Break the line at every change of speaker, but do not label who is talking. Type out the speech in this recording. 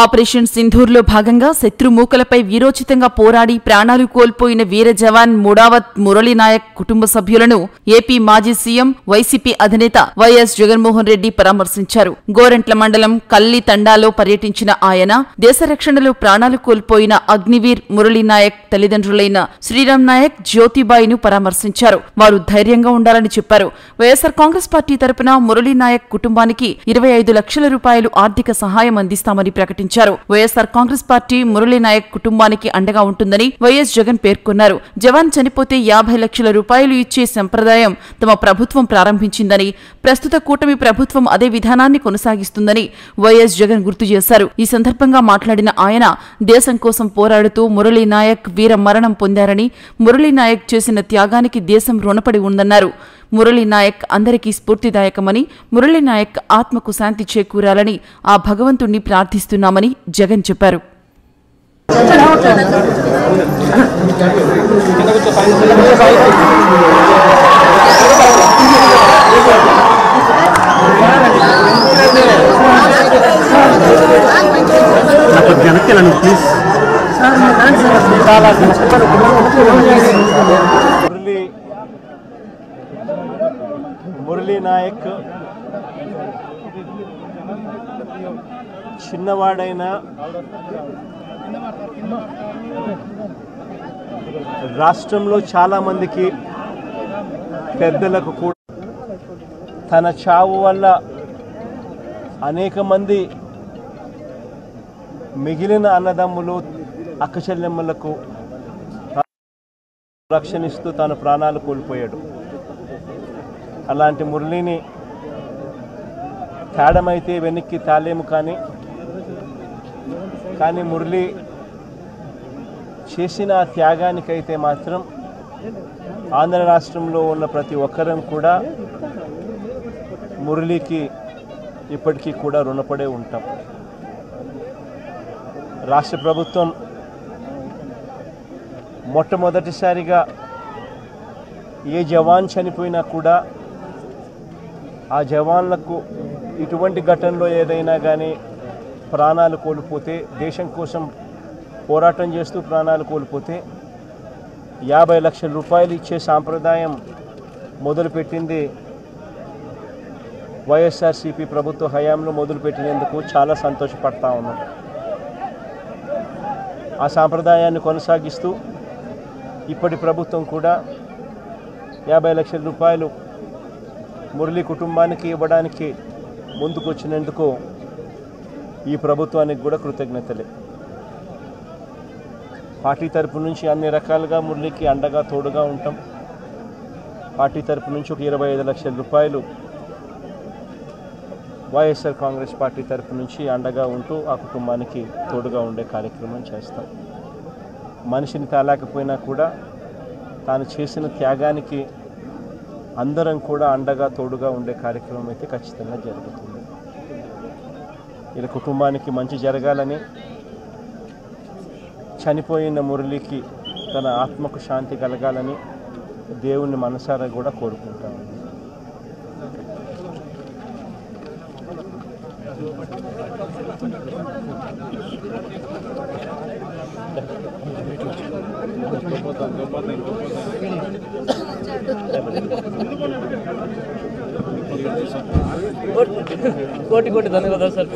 Operation సింధూర్లో భాగంగా శత్రుమూకలపై వీరోచితంగా పోరాడి ప్రాణాలు కోల్పోయిన వీర జవాన్ ముడావత్ మురళీనాయక్ కుటుంబ సభ్యులను ఏపీ మాజీ సీఎం వైసీపీ అధినేత వైఎస్ జగన్మోహన్ రెడ్డి పరామర్శించారు. గోరంట్ల మండలం కల్లి తండాలో పర్యటించిన ఆయన దేశ రక్షణలో ప్రాణాలు కోల్పోయిన అగ్నివీర్ మురళీనాయక్ తల్లిదండ్రులైన శ్రీరామ్ నాయక్, జ్యోతిబాయిను పరామర్శించారు. వారు ధైర్యంగా ఉండాలని చెప్పారు. వైఎస్సార్ కాంగ్రెస్ పార్టీ తరపున మురళీనాయక్ కుటుంబానికి 25 లక్షల రూపాయలు ఆర్థిక సహాయం అందిస్తామని ప్రకటించారు. వైఎస్సార్ కాంగ్రెస్ పార్టీ మురళీనాయక్ కుటుంబానికి అండగా ఉంటుందని వైఎస్ జగన్ పేర్కొన్నారు. జవాన్ చనిపోతే 50 లక్షల రూపాయలు ఇచ్చే సంప్రదాయం తమ ప్రభుత్వం ప్రారంభించిందని, ప్రస్తుత కూటమి ప్రభుత్వం అదే విధానాన్ని కొనసాగిస్తుందని వైఎస్ జగన్ గుర్తు చేశారు. ఈ సందర్భంగా మాట్లాడిన ఆయన దేశం కోసం పోరాడుతూ మురళీనాయక్ వీర మరణం పొందారని, మురళీనాయక్ చేసిన త్యాగానికి దేశం రుణపడి ఉందన్నారు. మురళీనాయక్ అందరికీ స్ఫూర్తిదాయకమని, మురళీనాయక్ ఆత్మకు శాంతి చేకూరాలని ఆ భగవంతుణ్ణి ప్రార్థిస్తున్నామని జగన్ చెప్పారు.
మురళీనాయక్ చిన్నవాడైన రాష్ట్రంలో చాలా మందికి పెద్దలకు కూడా తన చావు వల్ల అనేక మంది మిగిలిన అన్నదమ్ములు, అక్కచెల్లెమ్మలకు రక్షణిస్తూ తన ప్రాణాలు కోల్పోయాడు. అలాంటి మురళిని తేడమైతే వెనక్కి తాలేము, కానీ మురళి చేసిన త్యాగానికైతే మాత్రం ఆంధ్ర రాష్ట్రంలో ఉన్న ప్రతి ఒక్కరం కూడా మురళికి ఇప్పటికీ కూడా రుణపడే ఉంటాం. రాష్ట్ర ప్రభుత్వం మొట్టమొదటిసారిగా ఏ జవాన్ చనిపోయినా కూడా ఆ జవాన్లకు ఇటువంటి ఘటనలో ఏదైనా కానీ ప్రాణాలు కోల్పోతే, దేశం కోసం పోరాటం చేస్తూ ప్రాణాలు కోల్పోతే 50 లక్షల రూపాయలు ఇచ్చే సాంప్రదాయం మొదలుపెట్టింది వైఎస్ఆర్సీపీ ప్రభుత్వ హయాంలో మొదలుపెట్టినందుకు చాలా సంతోషపడతా ఉన్నాం. ఆ సాంప్రదాయాన్ని కొనసాగిస్తూ ఇప్పటి ప్రభుత్వం కూడా 50 లక్షల రూపాయలు మురళి కుటుంబానికి ఇవ్వడానికి ముందుకొచ్చినందుకు ఈ ప్రభుత్వానికి కూడా కృతజ్ఞతలే. పార్టీ తరపు నుంచి అన్ని రకాలుగా మురళికి అండగా తోడుగా ఉంటాం. పార్టీ తరపు నుంచి ఒక 25 లక్షల రూపాయలు వైఎస్ఆర్ కాంగ్రెస్ పార్టీ తరపు నుంచి అండగా ఉంటూ ఆ కుటుంబానికి తోడుగా ఉండే కార్యక్రమం చేస్తాం. మనిషిని తాలేకపోయినా కూడా తాను చేసిన త్యాగానికి అందరం కూడా అండగా తోడుగా ఉండే కార్యక్రమం అయితే ఖచ్చితంగా జరుగుతుంది. ఇలా కుటుంబానికి మంచి జరగాలని, చనిపోయిన మురళికి తన ఆత్మకు శాంతి కలగాలని దేవుణ్ణి మనసారా కూడా కోరుకుంటాను.
కోటి ధన్యవాదాలు సార్.